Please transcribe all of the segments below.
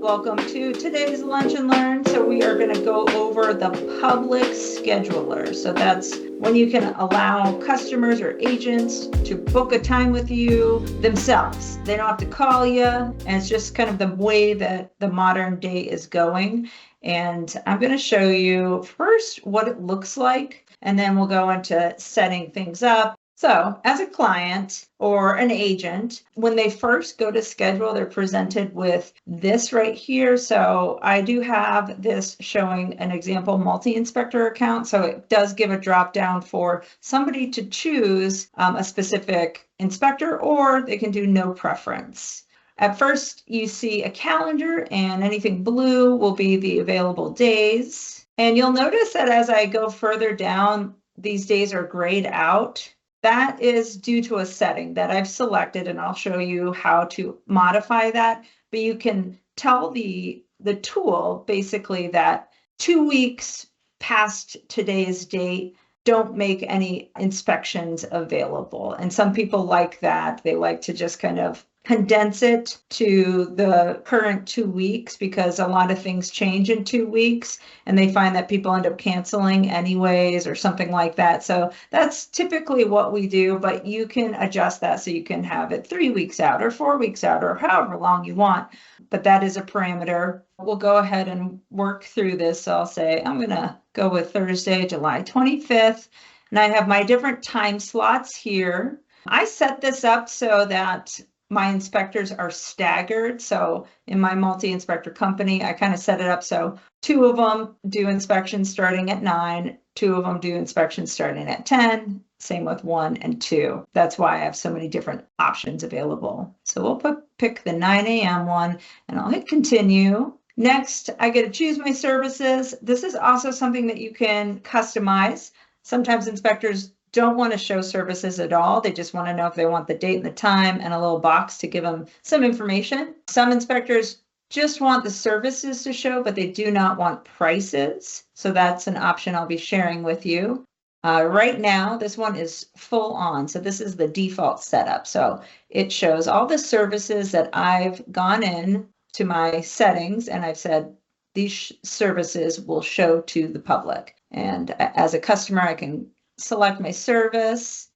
Welcome to today's Lunch and Learn. So we are going to go over the public scheduler. So that's when you can allow customers or agents to book a time with you themselves. They don't have to call you, and it's just kind of the way that the modern day is going. And I'm going to show you first what it looks like, and then we'll go into setting things up. So as a client or an agent, when they first go to schedule, they're presented with this right here. So I do have this showing an example multi-inspector account. So it does give a drop down for somebody to choose a specific inspector, or they can do no preference. At first, you see a calendar, and anything blue will be the available days. And you'll notice that as I go further down, these days are grayed out. That is due to a setting that I've selected, and I'll show you how to modify that. But you can tell the tool basically that 2 weeks past today's date, don't make any inspections available. And some people like that. They like to just kind of condense it to the current 2 weeks, because a lot of things change in 2 weeks and they find that people end up canceling anyways or something like that. So that's typically what we do, but you can adjust that so you can have it 3 weeks out or 4 weeks out or however long you want. But that is a parameter. We'll go ahead and work through this. So I'll say I'm going to go with Thursday, July 25th, and I have my different time slots here. I set this up so that my inspectors are staggered. So in my multi-inspector company, I kind of set it up so 2 of them do inspections starting at 9, 2 of them do inspections starting at 10, same with 1 and 2. That's why I have so many different options available. So we'll pick the 9 a.m. one, and I'll hit continue. Next, I get to choose my services. This is also something that you can customize. Sometimes inspectors don't want to show services at all. They just want to know if they want the date and the time and a little box to give them some information. Some inspectors just want the services to show, but they do not want prices. So that's an option I'll be sharing with you. Right now, this one is full on. So this is the default setup. So it shows all the services that I've gone in to my settings, and I've said these services will show to the public. And as a customer, I can select my service.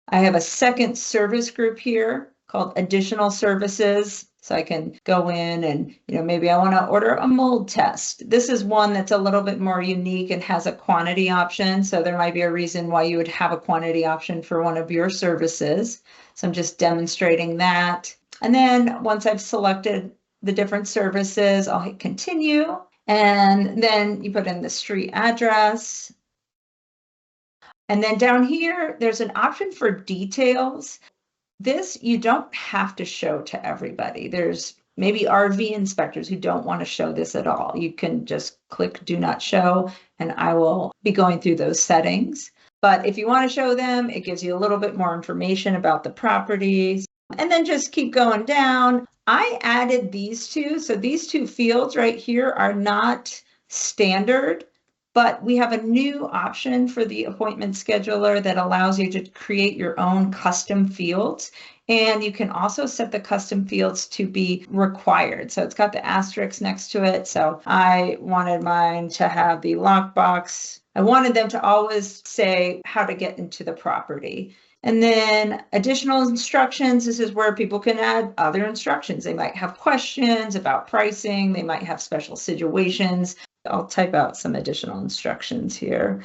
I have a second service group here called additional services. So I can go in and, maybe I want to order a mold test. This is one that's a little bit more unique and has a quantity option. So there might be a reason why you would have a quantity option for one of your services. So I'm just demonstrating that. And then once I've selected the different services, I'll hit continue. And then you put in the street address. And then down here, there's an option for details. This you don't have to show to everybody. There's maybe RV inspectors who don't want to show this at all. You can just click do not show, and I will be going through those settings. But if you want to show them, it gives you a little bit more information about the properties. And then just keep going down. I added these two. So these 2 fields right here are not standard. But we have a new option for the appointment scheduler that allows you to create your own custom fields. And you can also set the custom fields to be required. So it's got the asterisk next to it. So I wanted mine to have the lockbox. I wanted them to always say how to get into the property. And then additional instructions, this is where people can add other instructions. They might have questions about pricing. They might have special situations. I'll type out some additional instructions here.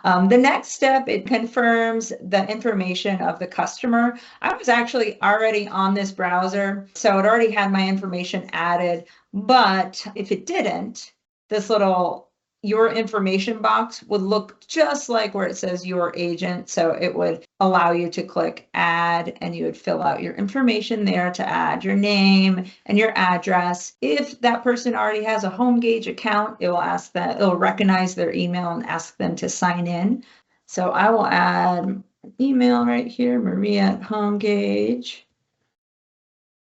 The next step, it confirms the information of the customer. I was actually already on this browser, so it already had my information added. But if it didn't, this little your information box would look just like where it says your agent. So it would allow you to click add, and you would fill out your information there to add your name and your address. If that person already has a HomeGauge account, it will ask that, it'll recognize their email and ask them to sign in. So I will add an email right here, Maria@HomeGauge.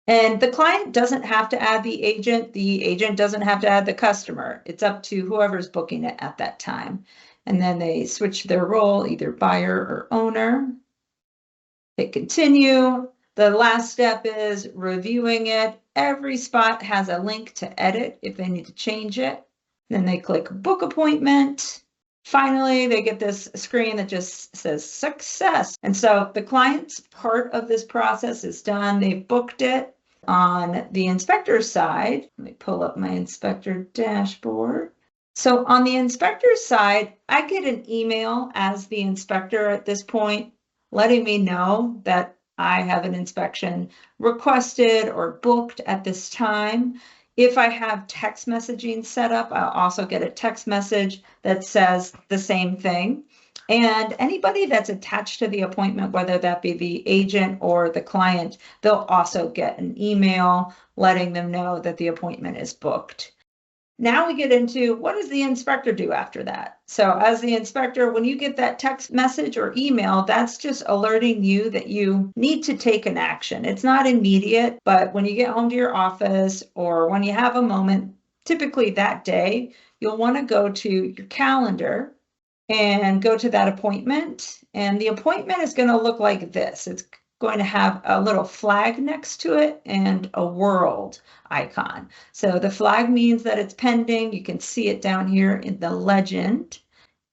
And the client doesn't have to add the agent doesn't have to add the customer. It's up to whoever's booking it at that time. And then they switch their role, either buyer or owner. Hit continue. The last step is reviewing it. every spot has a link to edit if they need to change it. Then they click book appointment. Finally, they get this screen that just says success. And so the client's part of this process is done. They've booked it. On the inspector side, let me pull up my inspector dashboard. So on the inspector side, I get an email as the inspector at this point, letting me know that I have an inspection requested or booked at this time. If I have text messaging set up, I'll also get a text message that says the same thing. And anybody that's attached to the appointment, whether that be the agent or the client, they'll also get an email letting them know that the appointment is booked. Now we get into what does the inspector do after that? So as the inspector, when you get that text message or email, that's just alerting you that you need to take an action. It's not immediate, but when you get home to your office or when you have a moment, typically that day, you'll want to go to your calendar and go to that appointment. And the appointment is going to look like this. It's going to have a little flag next to it and a world icon. So the flag means that it's pending. You can see it down here in the legend.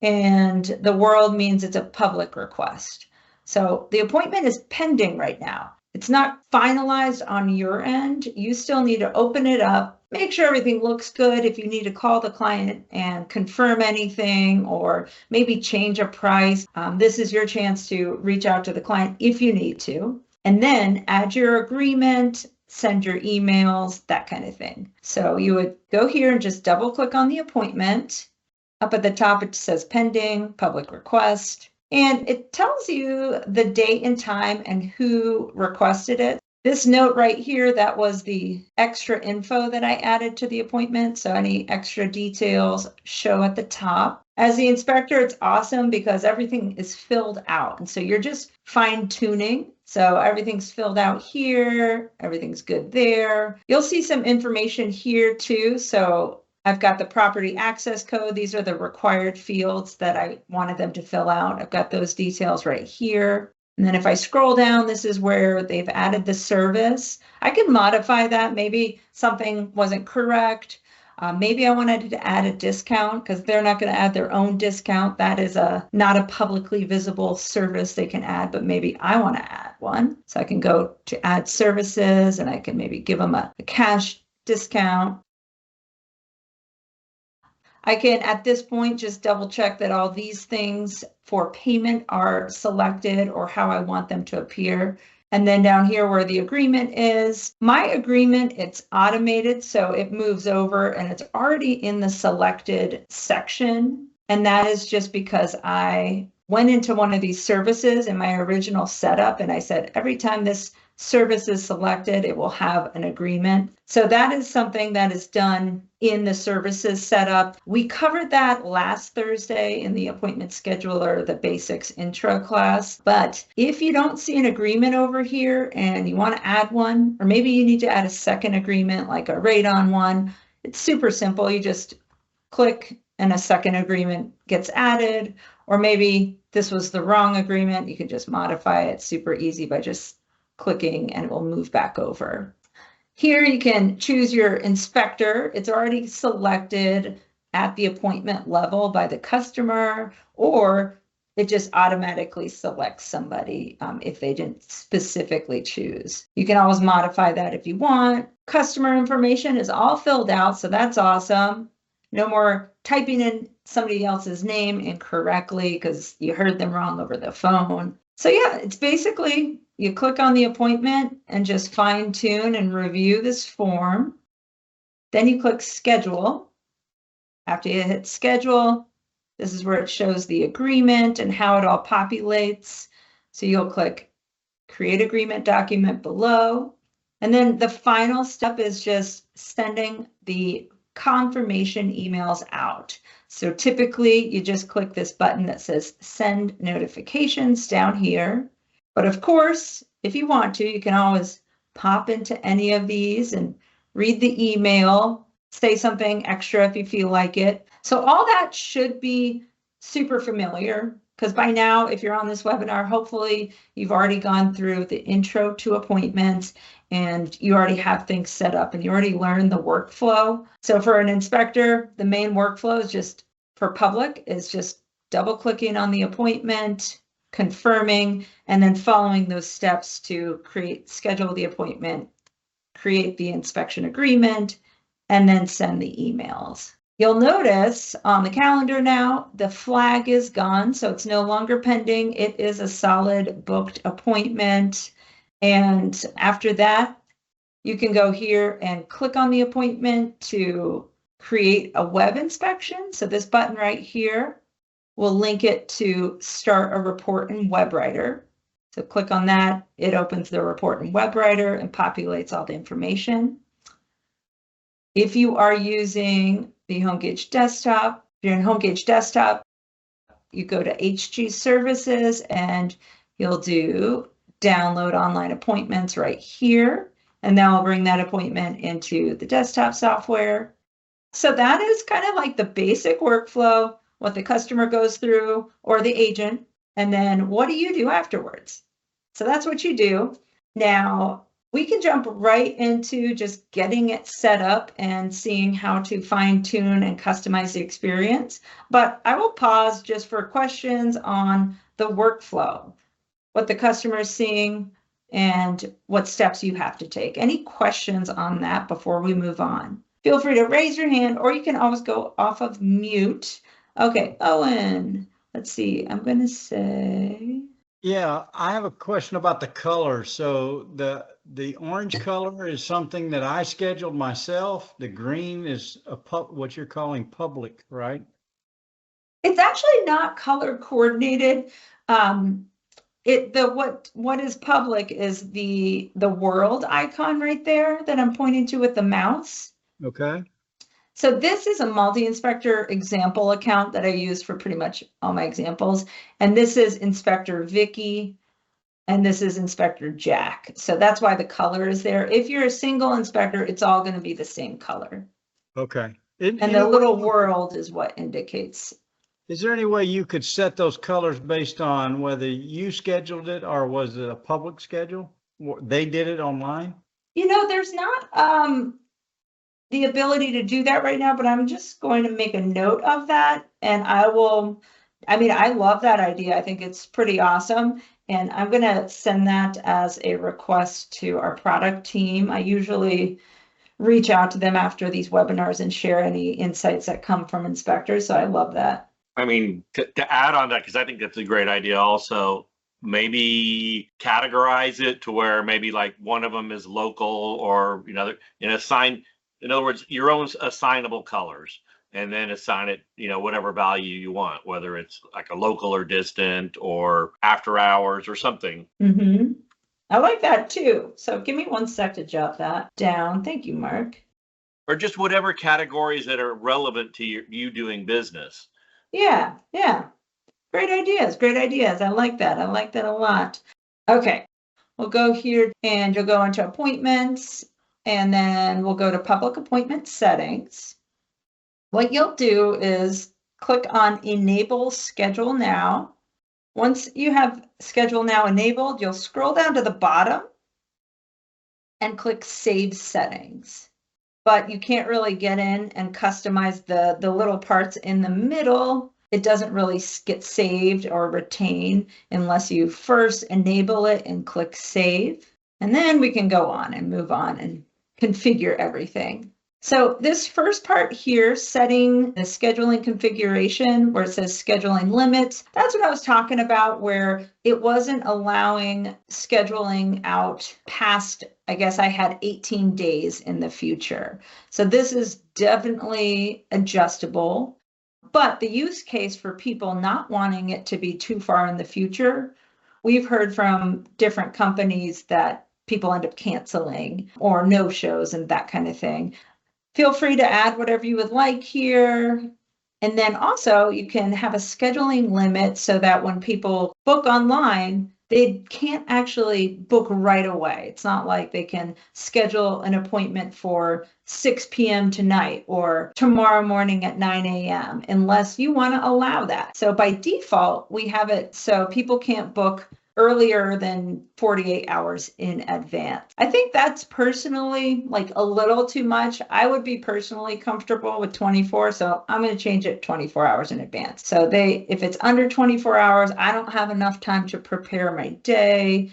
And the world means it's a public request. So the appointment is pending right now. It's not finalized on your end. You still need to open it up, make sure everything looks good. If you need to call the client and confirm anything or maybe change a price, this is your chance to reach out to the client if you need to. And then add your agreement, send your emails, that kind of thing. So you would go here and just double click on the appointment. Up at the top, it says pending, public request. And it tells you the date and time and who requested it. This note right here, that was the extra info that I added to the appointment. So any extra details show at the top. As the inspector, it's awesome because everything is filled out. And so you're just fine tuning. So everything's filled out here. Everything's good there. You'll see some information here too. So I've got the property access code. These are the required fields that I wanted them to fill out. I've got those details right here. And then if I scroll down, this is where they've added the service. I can modify that. Maybe something wasn't correct. Maybe I wanted to add a discount because they're not going to add their own discount. That is not a publicly visible service they can add, but maybe I want to add one. So I can go to add services and I can maybe give them a cash discount. I can, at this point, just double check that all these things for payment are selected or how I want them to appear. And then down here where the agreement is, my agreement, it's automated, so it moves over and it's already in the selected section. And that is just because I went into one of these services in my original setup and I said, every time this service is selected, it will have an agreement. So that is something that is done in the services setup. We covered that last Thursday in the appointment scheduler, the basics intro class. But if you don't see an agreement over here and you want to add one, or maybe you need to add a second agreement, like a rate-on one, it's super simple. You just click and a second agreement gets added, or maybe this was the wrong agreement. You can just modify it super easy by just clicking and it will move back over. Here you can choose your inspector. It's already selected at the appointment level by the customer, or it just automatically selects somebody if they didn't specifically choose. You can always modify that if you want. Customer information is all filled out, so that's awesome. No more typing in somebody else's name incorrectly because you heard them wrong over the phone. So yeah, it's basically you click on the appointment and just fine tune and review this form. Then you click schedule. After you hit schedule, this is where it shows the agreement and how it all populates. So you'll click create agreement document below. And then the final step is just sending the confirmation emails out. So typically you just click this button that says send notifications down here. But of course, if you want to, you can always pop into any of these and read the email, say something extra if you feel like it. So all that should be super familiar because by now, if you're on this webinar, hopefully you've already gone through the intro to appointments and you already have things set up and you already learned the workflow. So for an inspector, the main workflow is just for public is just double clicking on the appointment, confirming, and then following those steps to schedule the appointment, create the inspection agreement, and then send the emails. You'll notice on the calendar now, the flag is gone, so it's no longer pending. It is a solid booked appointment. And after that, you can go here and click on the appointment to create a web inspection. So this button right here will link it to start a report in WebWriter. So click on that, it opens the report in WebWriter and populates all the information. If you are using the HomeGauge desktop, if you're in HomeGauge desktop, you go to HG services and you'll do download online appointments right here. And that will bring that appointment into the desktop software. So that is kind of like the basic workflow, what the customer goes through or the agent. And then what do you do afterwards? So that's what you do. Now, we can jump right into just getting it set up and seeing how to fine tune and customize the experience. But I will pause just for questions on the workflow, what the customer is seeing and what steps you have to take. Any questions on that before we move on? Feel free to raise your hand, or you can always go off of mute. Okay, Owen, let's see, I'm going to say. Yeah, I have a question about the color. So the orange color is something that I scheduled myself. The green is what you're calling public, right? It's actually not color coordinated. What is public is the world icon right there that I'm pointing to with the mouse. Okay. So this is a multi-inspector example account that I use for pretty much all my examples. And this is Inspector Vicky, and this is Inspector Jack. So that's why the color is there. If you're a single inspector, it's all going to be the same color. Okay. And the little world is what indicates. Is there any way you could set those colors based on whether you scheduled it or was it a public schedule? They did it online? There's not the ability to do that right now, but I'm just going to make a note of that. And I love that idea. I think it's pretty awesome. And I'm going to send that as a request to our product team. I usually reach out to them after these webinars and share any insights that come from inspectors. So I love that. I mean, to add on that, because I think that's a great idea also, maybe categorize it to where maybe like one of them is local or, assign, in other words, your own assignable colors, and then assign it, whatever value you want, whether it's like a local or distant or after hours or something. Mm-hmm. I like that too. So give me 1 sec to jot that down. Thank you, Mark. Or just whatever categories that are relevant to you doing business. Yeah. Great ideas. I like that a lot. Okay, we'll go here and you'll go into appointments and then we'll go to public appointment settings. What you'll do is click on Enable Schedule Now. Once you have Schedule Now enabled, you'll scroll down to the bottom and click Save Settings. But you can't really get in and customize the little parts in the middle. It doesn't really get saved or retain unless you first enable it and click Save. And then we can go on and move on and configure everything. So this first part here, setting the scheduling configuration where it says scheduling limits, that's what I was talking about, where it wasn't allowing scheduling out past, I guess I had 18 days in the future. So this is definitely adjustable, but the use case for people not wanting it to be too far in the future, we've heard from different companies that people end up canceling or no shows and that kind of thing. Feel free to add whatever you would like here. And then also you can have a scheduling limit so that when people book online, they can't actually book right away. It's not like they can schedule an appointment for 6 p.m. tonight or tomorrow morning at 9 a.m. unless you want to allow that. So by default, we have it so people can't book earlier than 48 hours in advance. I think that's personally like a little too much. I would be personally comfortable with 24, so I'm going to change it 24 hours in advance. So if it's under 24 hours, I don't have enough time to prepare my day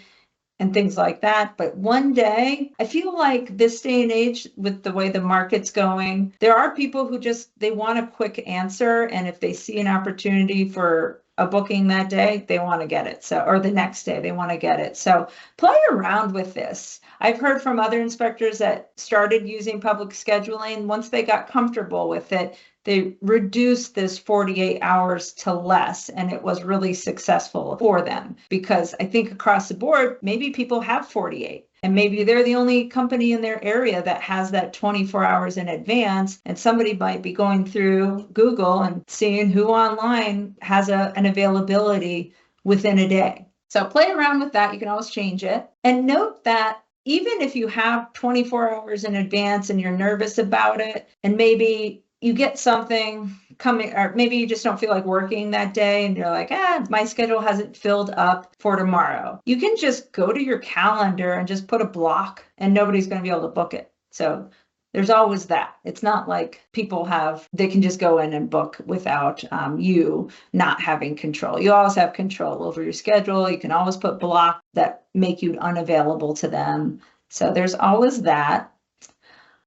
and things like that. But one day, I feel like this day and age, with the way the market's going, there are people who they want a quick answer. And if they see an opportunity for a booking that day, they want to get it. So, or the next day, they want to get it. So play around with this. I've heard from other inspectors that started using public scheduling. Once they got comfortable with it, they reduced this 48 hours to less, and it was really successful for them, because I think across the board, maybe people have 48. And maybe they're the only company in their area that has that 24 hours in advance. And somebody might be going through Google and seeing who online has an availability within a day. So play around with that. You can always change it. And note that even if you have 24 hours in advance and you're nervous about it, and maybe you get something coming, or maybe you just don't feel like working that day and you're like, my schedule hasn't filled up for tomorrow. You can just go to your calendar and just put a block, and nobody's going to be able to book it. So there's always that. It's not like they can just go in and book without you not having control. You always have control over your schedule. You can always put blocks that make you unavailable to them. So there's always that.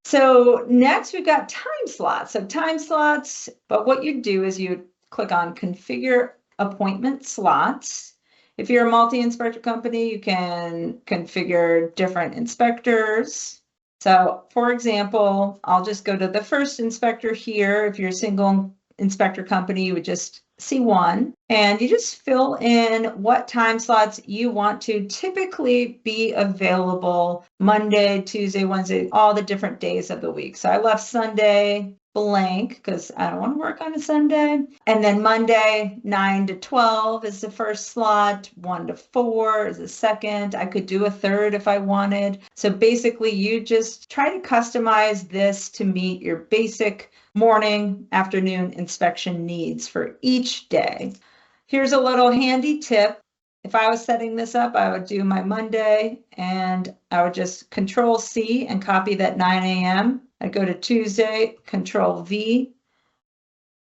So next we've got time slots. So time slots, but what you do is you click on configure appointment slots. If you're a multi-inspector company, you can configure different inspectors. So for example, I'll just go to the first inspector here. If you're a single inspector company, you would just see one, and you just fill in what time slots you want to typically be available Monday, Tuesday, Wednesday, all the different days of the week. So I left Sunday blank because I don't want to work on a Sunday. And then Monday, 9 to 12 is the first slot, 1 to 4 is the second. I could do a third if I wanted. So basically you just try to customize this to meet your basic morning, afternoon inspection needs for each day. Here's a little handy tip. If I was setting this up, I would do my Monday and I would just Control C and copy that 9 a.m. I'd go to Tuesday, Control V.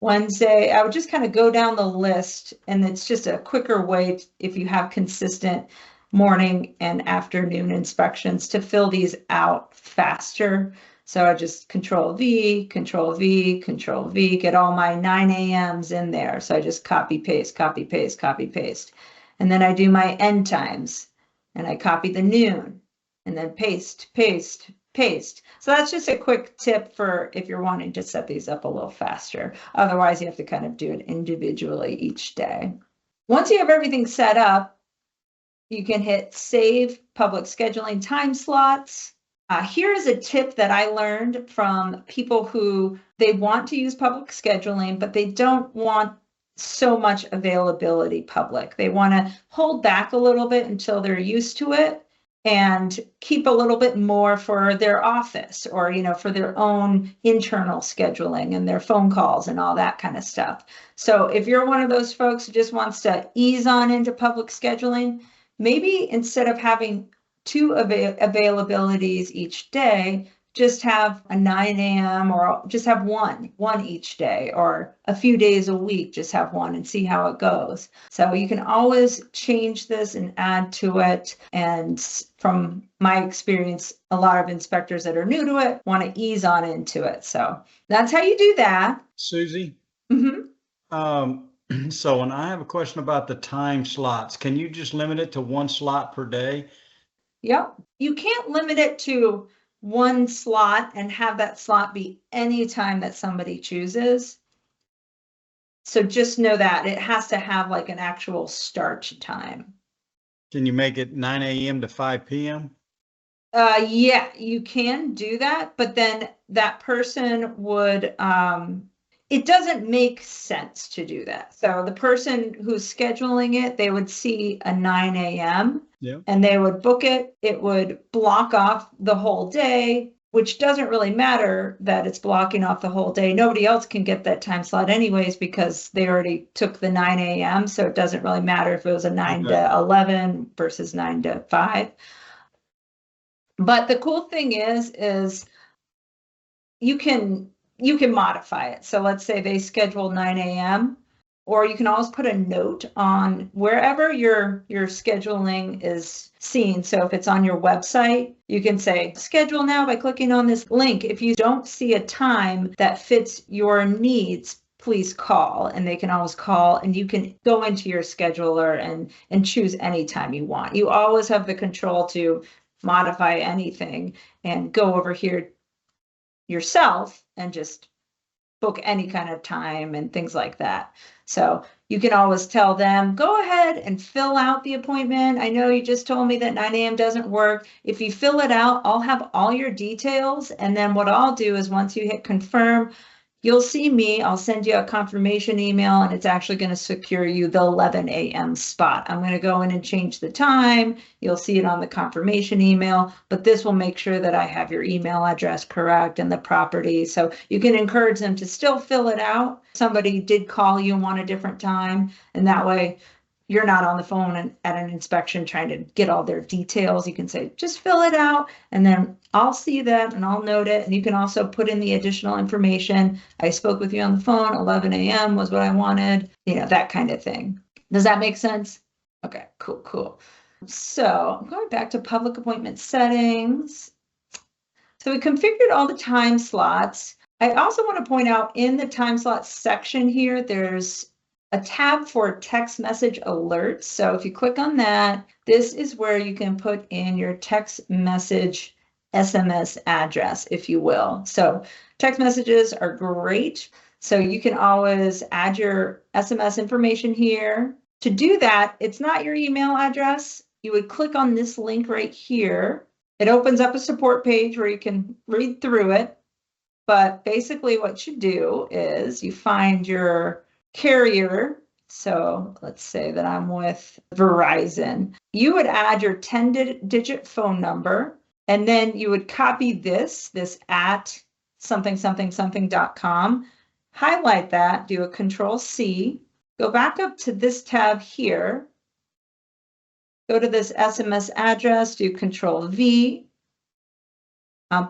Wednesday, I would just kind of go down the list, and it's just a quicker way if you have consistent morning and afternoon inspections to fill these out faster. So I just Control V, Control V, Control V, get all my 9 a.m.s in there. So I just copy, paste, copy, paste, copy, paste. And then I do my end times, and I copy the noon, and then paste, paste, paste. So that's just a quick tip for if you're wanting to set these up a little faster. Otherwise, you have to kind of do it individually each day. Once you have everything set up, you can hit Save Public Scheduling Time Slots. Here is a tip that I learned from people who they want to use public scheduling, but they don't want so much availability public. They want to hold back a little bit until they're used to it and keep a little bit more for their office or, for their own internal scheduling and their phone calls and all that kind of stuff. So if you're one of those folks who just wants to ease on into public scheduling, maybe instead of having 2 availabilities each day, just have a 9 a.m. or just have one each day, or a few days a week, just have one and see how it goes. So you can always change this and add to it. And from my experience, a lot of inspectors that are new to it want to ease on into it. So that's how you do that. Suzie? Mm-hmm. So when I have a question about the time slots, can you just limit it to 1 slot per day? Yep. You can't limit it to 1 slot and have that slot be any time that somebody chooses. So just know that it has to have like an actual start time. Can you make it 9 a.m. to 5 p.m.? Yeah, you can do that, but then that person would, it doesn't make sense to do that. So the person who's scheduling it, they would see a 9 a.m. Yeah. and they would book it. It would block off the whole day. which doesn't really matter that it's blocking off the whole day. Nobody else can get that time slot anyways because they already took the 9 a.m. So it doesn't really matter if it was a 9 to 11 versus 9 to 5. But the cool thing is you can modify it. So let's say they schedule 9 a.m. or you can always put a note on wherever your scheduling is seen. So if it's on your website, you can say schedule now by clicking on this link. If you don't see a time that fits your needs, please call. And they can always call, and you can go into your scheduler and choose any time you want. You always have the control to modify anything and go over here yourself and just book any kind of time and things like that. So you can always tell them, go ahead and fill out the appointment. I know you just told me that 9 a.m. doesn't work. If you fill it out, I'll have all your details. And then what I'll do is once you hit confirm, you'll see me. I'll send you a confirmation email, and it's actually going to secure you the 11 a.m. spot. I'm going to go in and change the time. You'll see it on the confirmation email, but this will make sure that I have your email address correct and the property. So you can encourage them to still fill it out. Somebody did call you and want a different time, and that way you're not on the phone at an inspection trying to get all their details. You can say, just fill it out, and then I'll see that and I'll note it. And you can also put in the additional information. I spoke with you on the phone, 11 a.m. was what I wanted, that kind of thing. Does that make sense? Okay, cool. So I'm going back to public appointment settings. So we configured all the time slots. I also want to point out in the time slot section here, there's a tab for text message alerts. So if you click on that, this is where you can put in your text message SMS address, if you will. So text messages are great. So you can always add your SMS information here. To do that, it's not your email address. You would click on this link right here. It opens up a support page where you can read through it. But basically what you do is you find your carrier. So let's say that I'm with Verizon. You would add your 10-digit phone number, and then you would copy this at something.com, highlight that, do a Control-C, go back up to this tab here, go to this SMS address, do Control-V,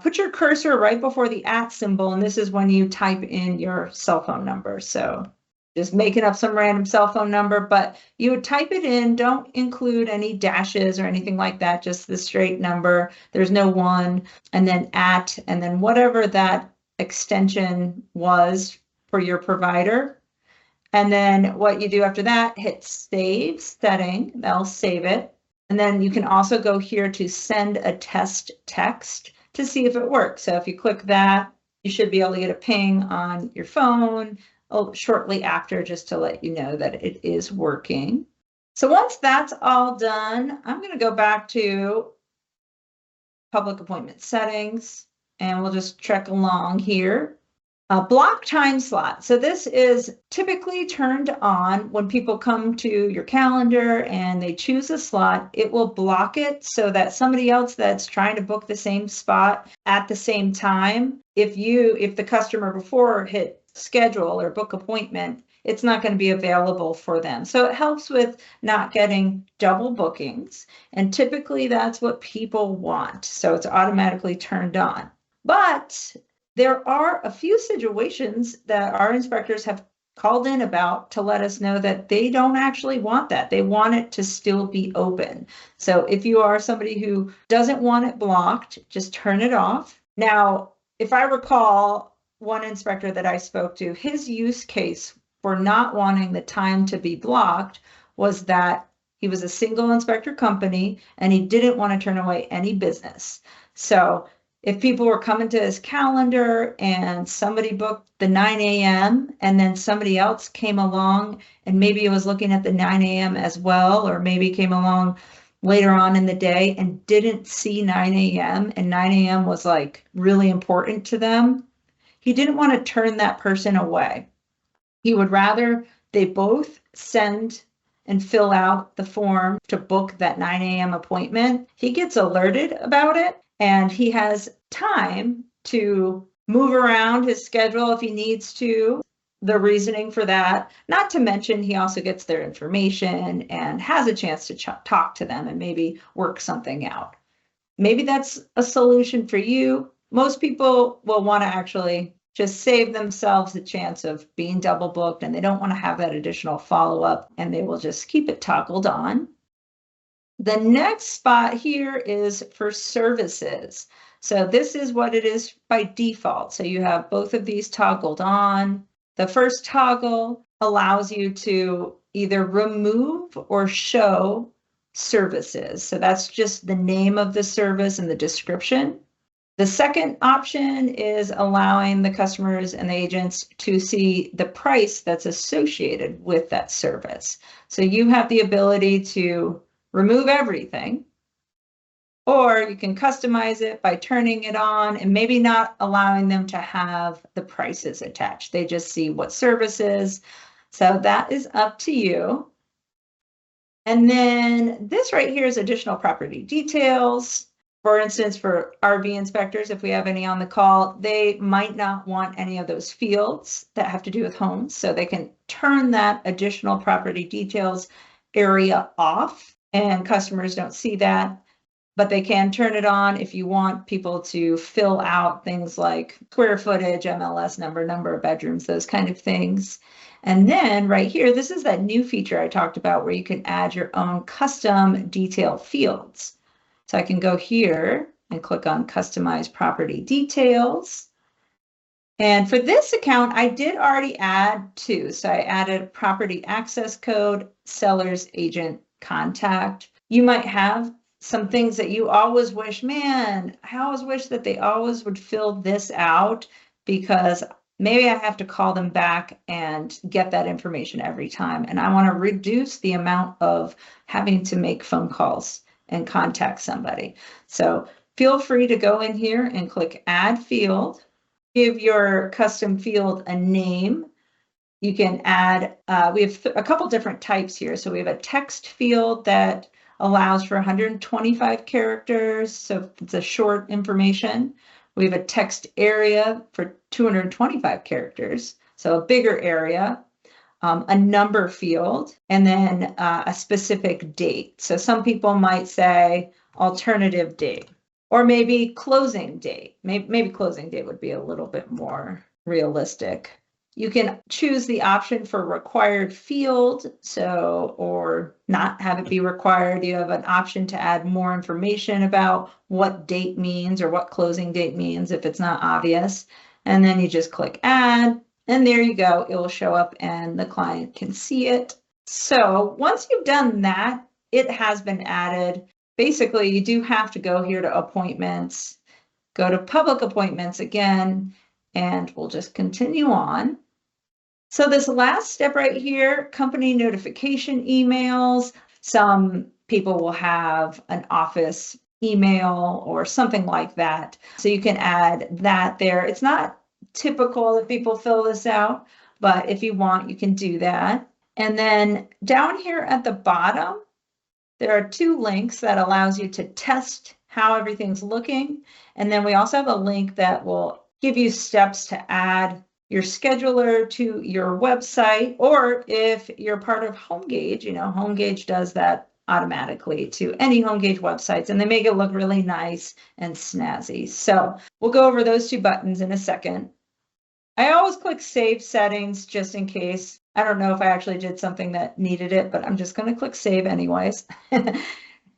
put your cursor right before the @ symbol, and this is when you type in your cell phone number. So just making up some random cell phone number, but you would type it in. Don't include any dashes or anything like that, just the straight number. There's no 1, and then @ and then whatever that extension was for your provider. And then what you do after that, hit save setting, that'll save it. And then you can also go here to send a test text to see if it works. So if you click that, you should be able to get a ping on your phone shortly after, just to let you know that it is working. So once that's all done, I'm going to go back to public appointment settings, and we'll just trek along here. Block time slot. So this is typically turned on when people come to your calendar and they choose a slot. It will block it so that somebody else that's trying to book the same spot at the same time, if the customer before hit schedule or book appointment, it's not going to be available for them. So it helps with not getting double bookings. And typically that's what people want. So it's automatically turned on. But there are a few situations that our inspectors have called in about to let us know that they don't actually want that. They want it to still be open. So if you are somebody who doesn't want it blocked, just turn it off. Now, if I recall, one inspector that I spoke to, his use case for not wanting the time to be blocked was that he was a single inspector company and he didn't want to turn away any business. So if people were coming to his calendar and somebody booked the 9 a.m. and then somebody else came along and maybe it was looking at the 9 a.m. as well, or maybe came along later on in the day and didn't see 9 a.m. and 9 a.m. was like really important to them, he didn't want to turn that person away. He would rather they both send and fill out the form to book that 9 a.m. appointment. He gets alerted about it, and he has time to move around his schedule if he needs to. The reasoning for that, not to mention he also gets their information and has a chance to talk to them and maybe work something out. Maybe that's a solution for you. Most people will want to actually just save themselves the chance of being double booked, and they don't want to have that additional follow-up, and they will just keep it toggled on. The next spot here is for services. So this is what it is by default. So you have both of these toggled on. The first toggle allows you to either remove or show services. So that's just the name of the service and the description. The second option is allowing the customers and the agents to see the price that's associated with that service. So you have the ability to remove everything, or you can customize it by turning it on and maybe not allowing them to have the prices attached. They just see what services. So that is up to you. And then this right here is additional property details. For instance, for RV inspectors, if we have any on the call, they might not want any of those fields that have to do with homes. So they can turn that additional property details area off, and customers don't see that. But they can turn it on if you want people to fill out things like square footage, MLS number of bedrooms, those kind of things. And then right here, this is that new feature I talked about where you can add your own custom detail fields. So I can go here and click on Customize Property Details. And for this account, I did already add two. So I added property access code, seller's agent contact. You might have some things that you always wish, man, I always wish that they always would fill this out, because maybe I have to call them back and get that information every time. And I want to reduce the amount of having to make phone calls and contact somebody. So feel free to go in here and click Add Field. Give your custom field a name. You can add, we have a couple different types here. So we have a text field that allows for 125 characters. So it's a short information. We have a text area for 225 characters. So a bigger area. A number field, and then a specific date. So some people might say alternative date, or maybe closing date. Maybe closing date would be a little bit more realistic. You can choose the option for required field, or not have it be required. You have an option to add more information about what date means or what closing date means if it's not obvious. And then you just click Add. And there you go, it will show up and the client can see it. So once you've done that, it has been added. Basically, you do have to go here to appointments, go to public appointments again, and we'll just continue on. So this last step right here, company notification emails. Some people will have an office email or something like that. So you can add that there. It's not typical that people fill this out, but if you want, you can do that. And then down here at the bottom, there are two links that allows you to test how everything's looking. And then we also have a link that will give you steps to add your scheduler to your website, or if you're part of HomeGauge, HomeGauge does that automatically to any HomeGauge websites, and they make it look really nice and snazzy. So we'll go over those two buttons in a second. I always click Save Settings just in case. I don't know if I actually did something that needed it, but I'm just going to click Save anyways.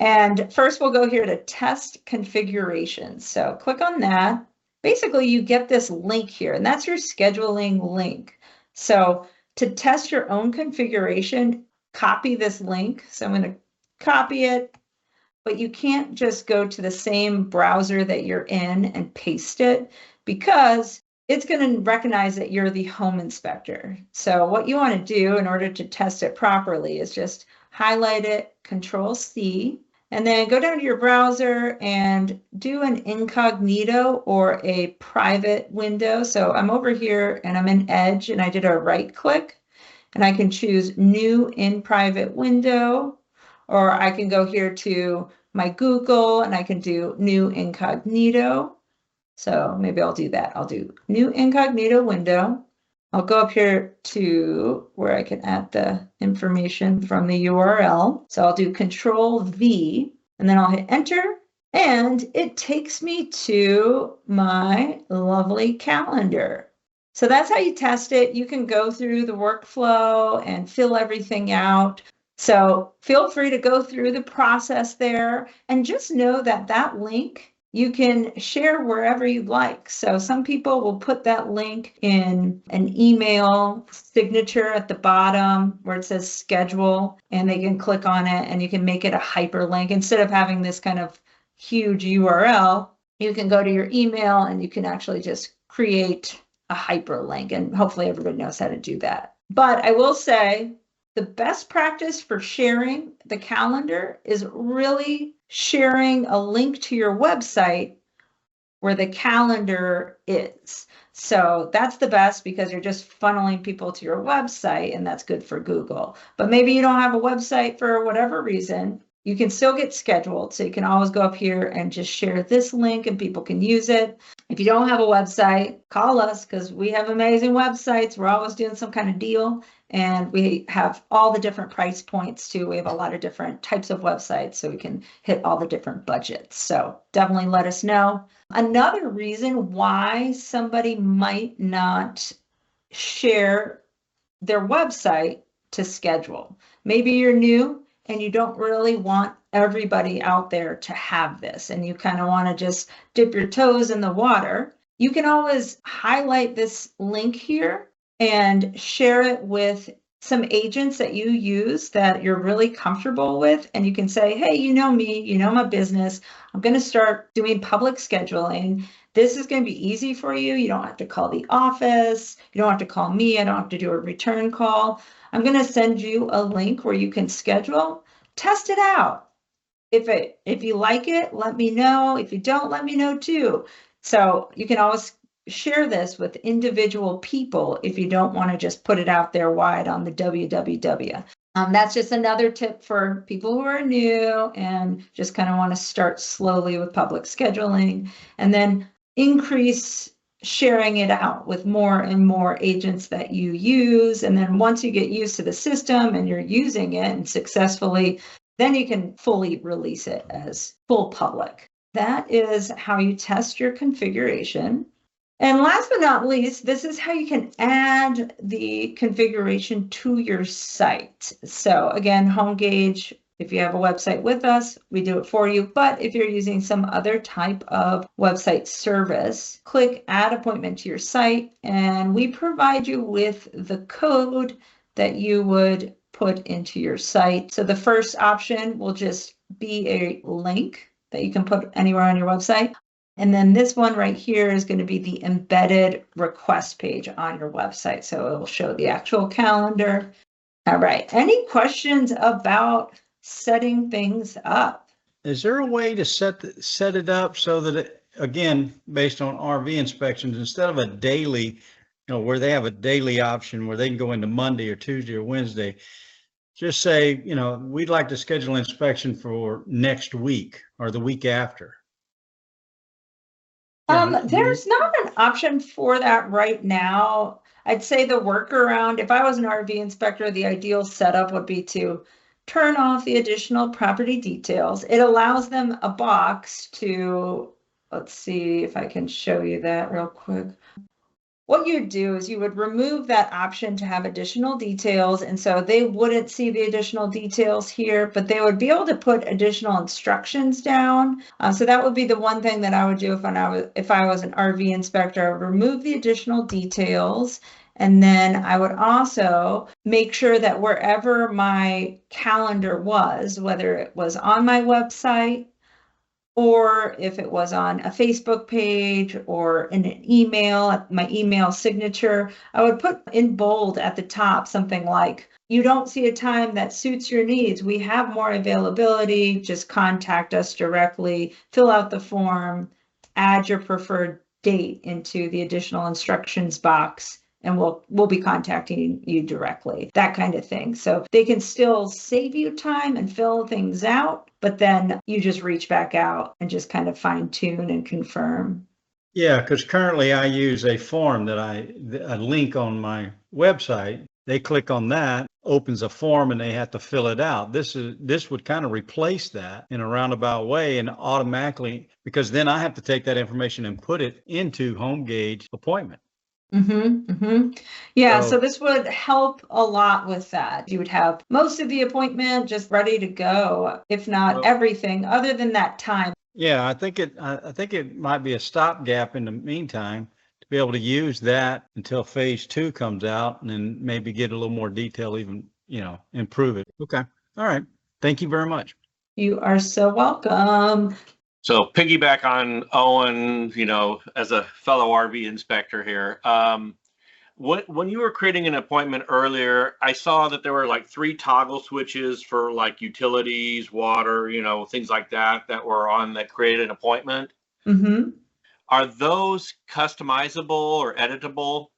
And first we'll go here to Test Configurations. So click on that. Basically, you get this link here, and that's your scheduling link. So to test your own configuration, copy this link. So I'm going to copy it, but you can't just go to the same browser that you're in and paste it, because it's going to recognize that you're the home inspector. So what you want to do in order to test it properly is just highlight it, Control-C, and then go down to your browser and do an incognito or a private window. So I'm over here and I'm in Edge, and I did a right click, and I can choose New in Private Window, or I can go here to my Google and I can do New Incognito. So maybe I'll do that. I'll do new incognito window. I'll go up here to where I can add the information from the URL. So I'll do Control V and then I'll hit enter. And it takes me to my lovely calendar. So that's how you test it. You can go through the workflow and fill everything out. So feel free to go through the process there and just know that that link you can share wherever you'd like. So some people will put that link in an email signature at the bottom where it says schedule, and they can click on it and you can make it a hyperlink instead of having this kind of huge URL. You can go to your email and you can actually just create a hyperlink, and hopefully everybody knows how to do that. But I will say the best practice for sharing the calendar is really sharing a link to your website where the calendar is. So that's the best because you're just funneling people to your website, and that's good for Google. But maybe you don't have a website for whatever reason. You can still get scheduled. So you can always go up here and just share this link and people can use it. If you don't have a website, call us because we have amazing websites. We're always doing some kind of deal, and we have all the different price points too. We have a lot of different types of websites so we can hit all the different budgets. So definitely let us know. Another reason why somebody might not share their website to schedule. Maybe you're new and you don't really want everybody out there to have this, and you kind of want to just dip your toes in the water. You can always highlight this link here and share it with some agents that you use that you're really comfortable with. And you can say, hey, you know me, you know my business. I'm going to start doing public scheduling. This is going to be easy for you. You don't have to call the office. You don't have to call me. I don't have to do a return call. I'm going to send you a link where you can schedule. Test it out. If you like it, let me know. If you don't, let me know too. So you can always share this with individual people if you don't want to just put it out there wide on the www. That's just another tip for people who are new and just kind of want to start slowly with public scheduling, and then increase sharing it out with more and more agents that you use. And then once you get used to the system and you're using it and successfully, then you can fully release it as full public. That is how you test your configuration. And last but not least, this is how you can add the configuration to your site. So again, HomeGauge, if you have a website with us, we do it for you. But if you're using some other type of website service, click Add Appointment to your site, and we provide you with the code that you would put into your site. So the first option will just be a link that you can put anywhere on your website. And then this one right here is going to be the embedded request page on your website. So it will show the actual calendar. All right. Any questions about setting things up? Is there a way to set it up so that it, again, based on RV inspections, instead of a daily, where they have a daily option where they can go into Monday or Tuesday or Wednesday, just say, we'd like to schedule inspection for next week or the week after? There's not an option for that right now. I'd say the workaround, if I was an RV inspector, the ideal setup would be to turn off the additional property details. It allows them a box to, let's see if I can show you that real quick. What you'd do is you would remove that option to have additional details. And so they wouldn't see the additional details here, but they would be able to put additional instructions down. So that would be the one thing that I would do if I was an RV inspector. I would remove the additional details. And then I would also make sure that wherever my calendar was, whether it was on my website, or if it was on a Facebook page or in an email, my email signature, I would put in bold at the top something like, you don't see a time that suits your needs. We have more availability. Just contact us directly, fill out the form, add your preferred date into the additional instructions box, and we'll be contacting you directly, that kind of thing. So they can still save you time and fill things out, but then you just reach back out and just kind of fine tune and confirm. Yeah, because currently I use a form that a link on my website. They click on that, opens a form, and they have to fill it out. This would kind of replace that in a roundabout way and automatically, because then I have to take that information and put it into HomeGauge appointment. Yeah, So- so this would help a lot with that. You would have most of the appointment just ready to go, if not Well- everything, other than that time. Yeah, I think it might be a stopgap in the meantime to be able to use that until phase 2 comes out, and then maybe get a little more detail, even, improve it. Okay. All right. Thank you very much. You are so welcome. So piggyback on Owen, as a fellow RV inspector here, when you were creating an appointment earlier, I saw that there were like 3 toggle switches for like utilities, water, things like that were on that created an appointment. Mm-hmm. Are those customizable or editable?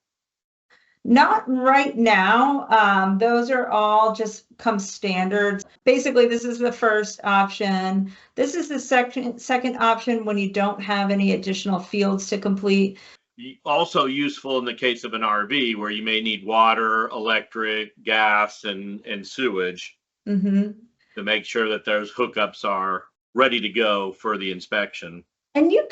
Not right now. Those are all just come standards. Basically, this is the first option. This is the second option when you don't have any additional fields to complete. Also useful in the case of an RV where you may need water, electric, gas, and sewage Mm-hmm. to make sure that those hookups are ready to go for the inspection. And you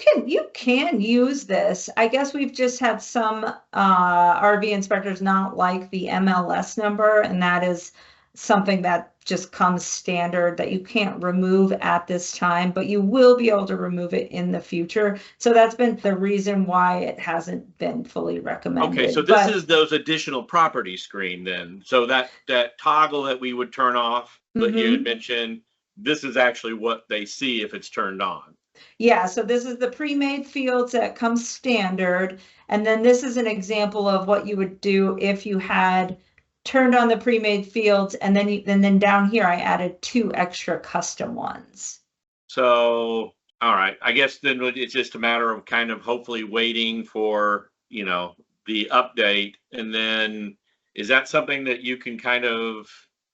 can use this. I guess we've just had some RV inspectors not like the MLS number, and that is something that just comes standard that you can't remove at this time, but you will be able to remove it in the future. So that's been the reason why it hasn't been fully recommended. Okay, so this is those additional property screen then. So that toggle that we would turn off that you had mentioned, this is actually what they see if it's turned on. Yeah, so this is the pre-made fields that come standard. And then this is an example of what you would do if you had turned on the pre-made fields, and then down here I added 2 extra custom ones. So, all right, I guess then it's just a matter of kind of hopefully waiting for, the update. And then is that something that you can kind of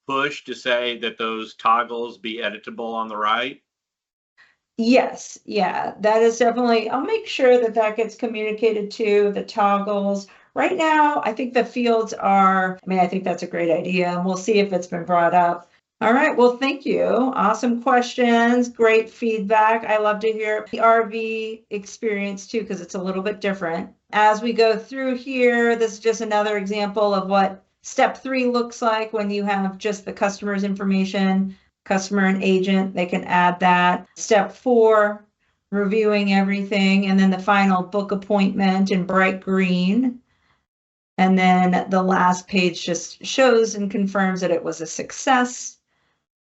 push to say that those toggles be editable on the right? Yes, yeah, that is definitely, I'll make sure that gets communicated to the toggles. Right now, I think the fields are, I think that's a great idea, and we'll see if it's been brought up. All right, well, thank you. Awesome questions, great feedback. I love to hear the RV experience too, because it's a little bit different. As we go through here, this is just another example of what step 3 looks like when you have just the customer's information. Customer and agent, they can add that. Step 4, reviewing everything. And then the final book appointment in bright green. And then the last page just shows and confirms that it was a success.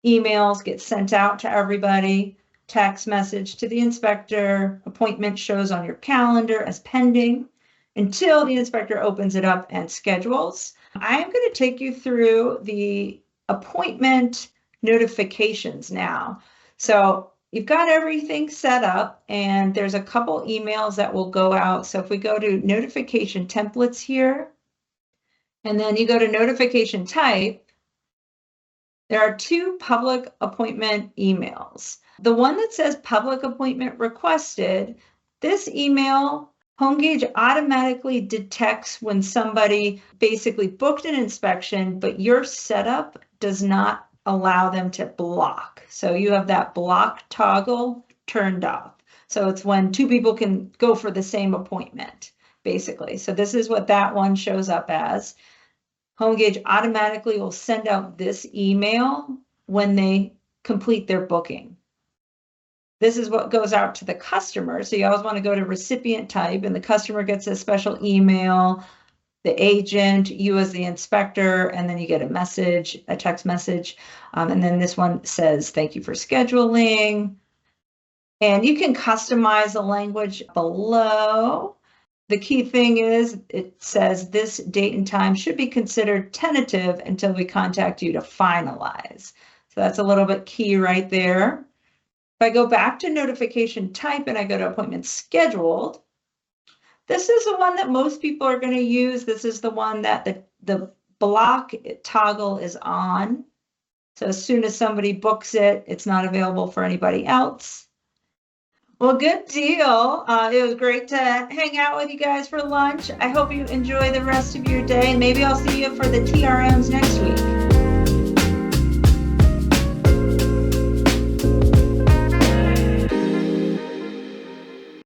Emails get sent out to everybody. Text message to the inspector. Appointment shows on your calendar as pending until the inspector opens it up and schedules. I am going to take you through the appointment notifications now. So you've got everything set up, and there's a couple emails that will go out. So if we go to notification templates here, and then you go to notification type, there are 2 public appointment emails. The one that says public appointment requested, this email, HomeGauge automatically detects when somebody basically booked an inspection, but your setup does not allow them to block. So you have that block toggle turned off. So it's when 2 people can go for the same appointment, basically. So this is what that one shows up as. HomeGauge automatically will send out this email when they complete their booking. This is what goes out to the customer. So you always want to go to recipient type, and the customer gets a special email, the agent, you as the inspector, and then you get a message, a text message. And then this one says, thank you for scheduling. And you can customize the language below. The key thing is it says this date and time should be considered tentative until we contact you to finalize. So that's a little bit key right there. If I go back to notification type and I go to appointment scheduled, this is the one that most people are going to use. This is the one that the block toggle is on. So as soon as somebody books it, it's not available for anybody else. Well, good deal. It was great to hang out with you guys for lunch. I hope you enjoy the rest of your day. Maybe I'll see you for the TRMs next week.